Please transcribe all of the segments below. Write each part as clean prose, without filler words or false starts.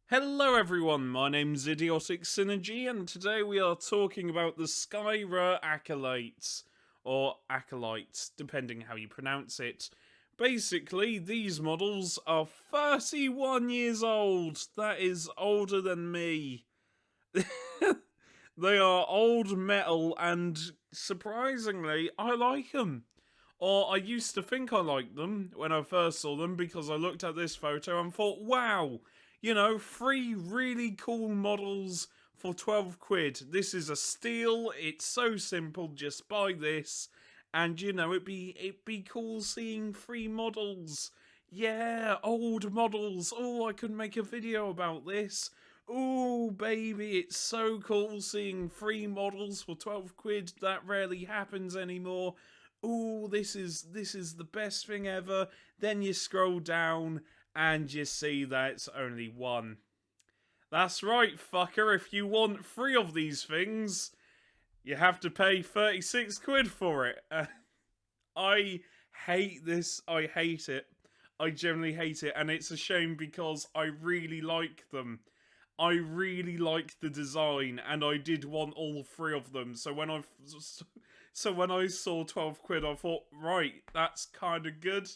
Hello everyone, my name's Idiotic Synergy, and today we are talking about the Skryre Acolytes, or Acolytes, depending how you pronounce it. Basically, these models are 31 years old. That is older than me. They are old metal, and surprisingly, I like them. Or I used to think I liked them when I first saw them because I looked at this photo and thought, wow, three really cool models for 12 quid. This is a steal. It's so simple. Just buy this. And it'd be cool seeing free models. Yeah, old models. Oh, I could make a video about this. Oh, baby, it's so cool seeing free models for 12 quid. That rarely happens anymore. Oh, this is the best thing ever. Then you scroll down and you see that it's only one. That's right, fucker. If you want three of these things, you have to pay 36 quid for it. I hate this. I hate it. I generally hate it, and it's a shame because I really like them. I really like the design, and I did want all three of them. So when I saw 12 quid, I thought, right, that's kind of good.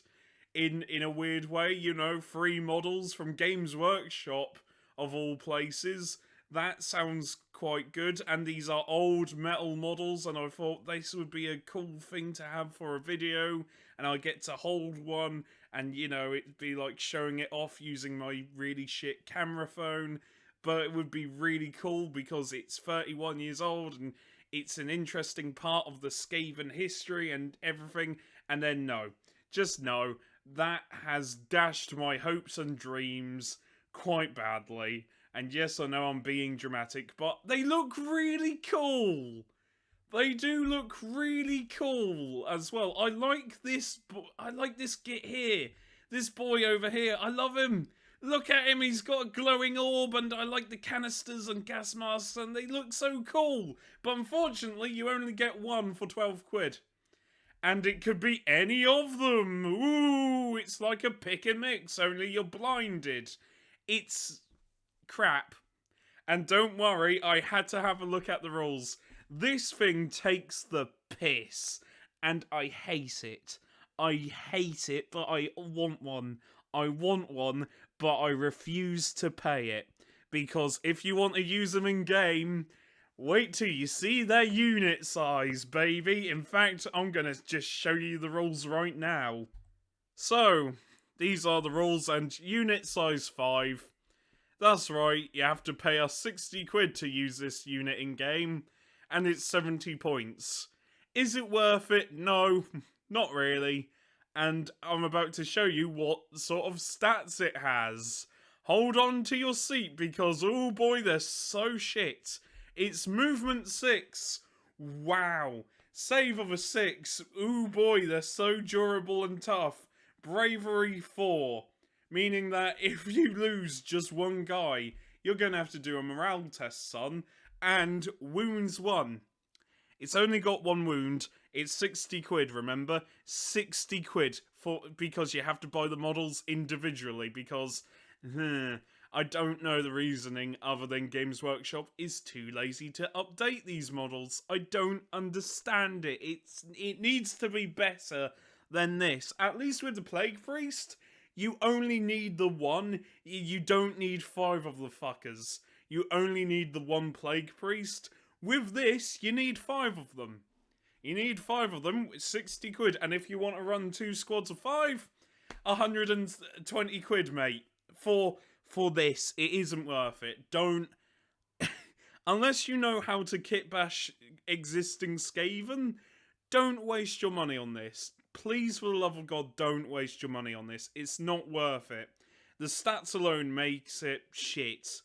In a weird way, free models from Games Workshop of all places. That sounds quite good, and these are old metal models, and I thought this would be a cool thing to have for a video, and I get to hold one, and it'd be like showing it off using my really shit camera phone, but it would be really cool because it's 31 years old, and it's an interesting part of the Skaven history and everything, and then no. Just no. That has dashed my hopes and dreams quite badly. And yes, I know I'm being dramatic, but they look really cool. They do look really cool as well. I like this. I like this git here. This boy over here. I love him. Look at him. He's got a glowing orb, and I like the canisters and gas masks, and they look so cool. But unfortunately, you only get one for 12 quid. And it could be any of them. Ooh, it's like a pick and mix, only you're blinded. It's crap. And don't worry, I had to have a look at the rules. This thing takes the piss. And I hate it. I hate it, but I want one. I want one, but I refuse to pay it. Because if you want to use them in game, wait till you see their unit size, baby. In fact, I'm gonna just show you the rules right now. So, these are the rules, and unit size 5. That's right, you have to pay us 60 quid to use this unit in game, and it's 70 points. Is it worth it? No, not really. And I'm about to show you what sort of stats it has. Hold on to your seat because, oh boy, they're so shit. It's movement 6. Wow. Save of a 6. Ooh boy, they're so durable and tough. Bravery 4. Meaning that if you lose just one guy, you're going to have to do a morale test, son. And wounds 1. It's only got one wound. It's 60 quid, remember? 60 quid because you have to buy the models individually because I don't know the reasoning other than Games Workshop is too lazy to update these models. I don't understand it. It needs to be better than this. At least with the Plague Priest, you only need the one. You don't need 5 of the fuckers. You only need the one Plague Priest. With this, you need 5 of them. You need 5 of them, 60 quid. And if you want to run 2 squads of 5, 120 quid, mate. For this, it isn't worth it. Don't... Unless you know how to kit bash existing Skaven, don't waste your money on this. Please, for the love of God, don't waste your money on this. It's not worth it. The stats alone makes it shit.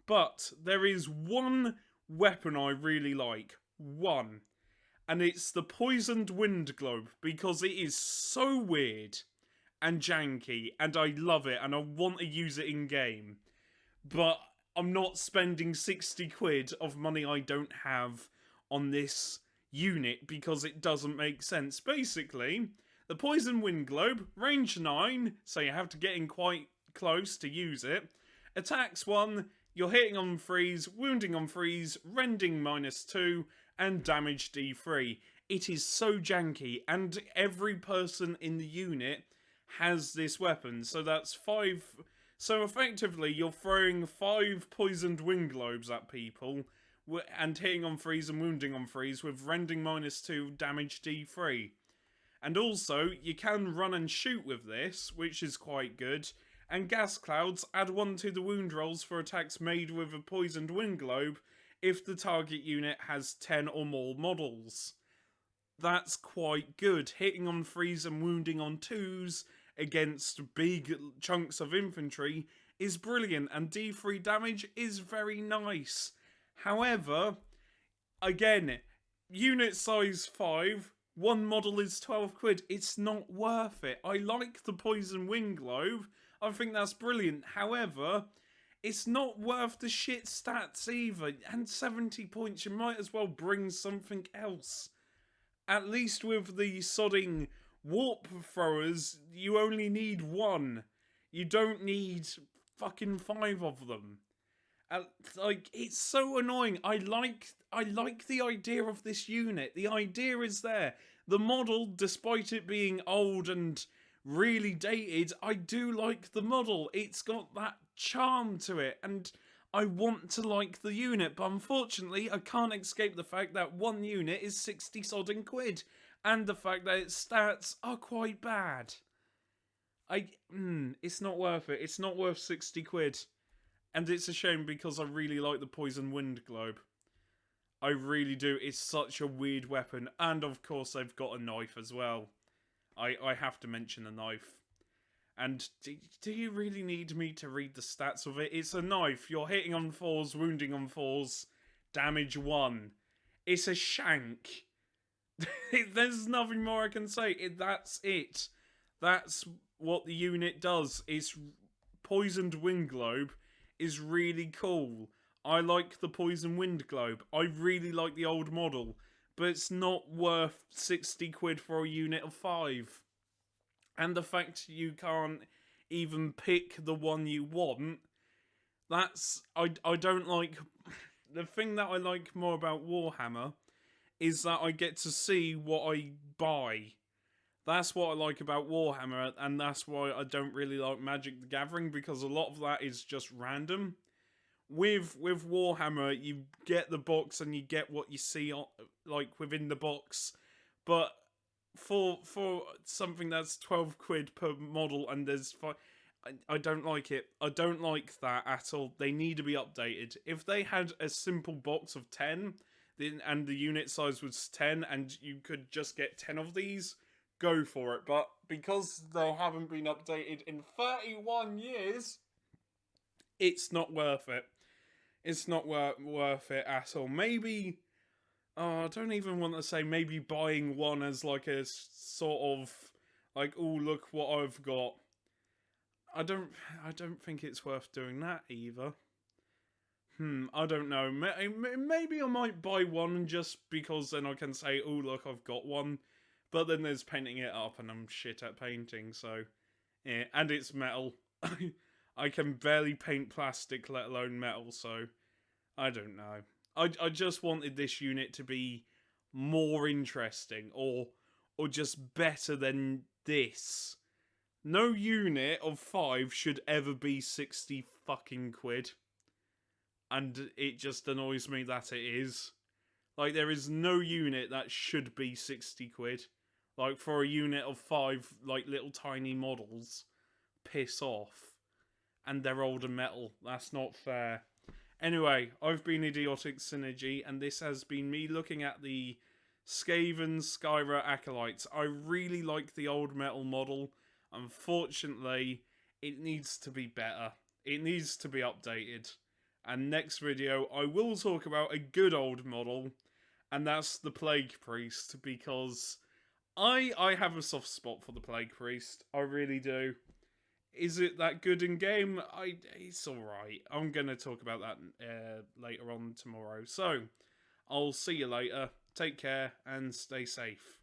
But there is one weapon I really like. One. And it's the Poisoned Wind Globe, because it is so weird and janky, and I love it, and I want to use it in game. But I'm not spending 60 quid of money I don't have on this unit because it doesn't make sense. Basically, the Poison Wind Globe, range 9, so you have to get in quite close to use it, Attacks 1, you're hitting on freeze, wounding on freeze, rending -2, and damage D3. It is so janky, and every person in the unit has this weapon, so that's 5... So effectively, you're throwing 5 poisoned wind globes at people, and hitting on freeze and wounding on freeze with rending -2, damage D3. And also, you can run and shoot with this, which is quite good. And gas clouds, add 1 to the wound rolls for attacks made with a poisoned wind globe if the target unit has 10 or more models. That's quite good. Hitting on freeze and wounding on 2s against big chunks of infantry is brilliant, and D3 damage is very nice. However, again, unit size 5, 1 model is 12 quid. It's not worth it. I like the poison wind globe. I think that's brilliant. However, it's not worth the shit stats either. And 70 points, you might as well bring something else. At least with the sodding warp throwers, you only need 1. You don't need fucking 5 of them. Like, it's so annoying. I like the idea of this unit. The idea is there. The model, despite it being old and really dated, I do like the model. It's got that charm to it, and I want to like the unit, but unfortunately I can't escape the fact that 1 unit is 60 sodding quid, and the fact that its stats are quite bad. It's not worth it. It's not worth 60 quid. And it's a shame because I really like the poison wind globe. I really do. It's such a weird weapon. And of course they've got a knife as well. I have to mention a knife. And do you really need me to read the stats of it? It's a knife. You're hitting on 4s, wounding on 4s, damage 1. It's a shank. There's nothing more I can say. That's it. That's what the unit does. It's poisoned wind globe is really cool. I like the poison wind globe. I really like the old model. But it's not worth 60 quid for a unit of 5. And the fact you can't even pick the one you want, that's... I don't like... The thing that I like more about Warhammer is that I get to see what I buy. That's what I like about Warhammer, and that's why I don't really like Magic the Gathering, because a lot of that is just random. With Warhammer, you get the box and you get what you see like within the box, but for something that's 12 quid per model and there's 5, I don't like it. I don't like that at all. They need to be updated. If they had a simple box of 10 and the unit size was 10 and you could just get 10 of these, go for it. But because they haven't been updated in 31 years, it's not worth it. It's not worth it at all. Maybe, I don't even want to say maybe buying one as like a sort of, like, oh, look what I've got. I don't think it's worth doing that either. I don't know. Maybe I might buy one just because then I can say, oh, look, I've got one. But then there's painting it up and I'm shit at painting, so... Yeah, and it's metal. I can barely paint plastic, let alone metal, so... I don't know. I just wanted this unit to be more interesting, or just better than this. No unit of 5 should ever be 60 fucking quid. And it just annoys me that it is. Like, there is no unit that should be 60 quid. Like, for a unit of 5, like, little tiny models. Piss off. And they're older metal. That's not fair. Anyway, I've been Idiotic Synergy, and this has been me looking at the Skaven Skryre Acolytes. I really like the old metal model. Unfortunately, it needs to be better. It needs to be updated. And next video, I will talk about a good old model, and that's the Plague Priest, because I have a soft spot for the Plague Priest. I really do. Is it that good in game? It's alright. I'm going to talk about that later on tomorrow. So, I'll see you later. Take care and stay safe.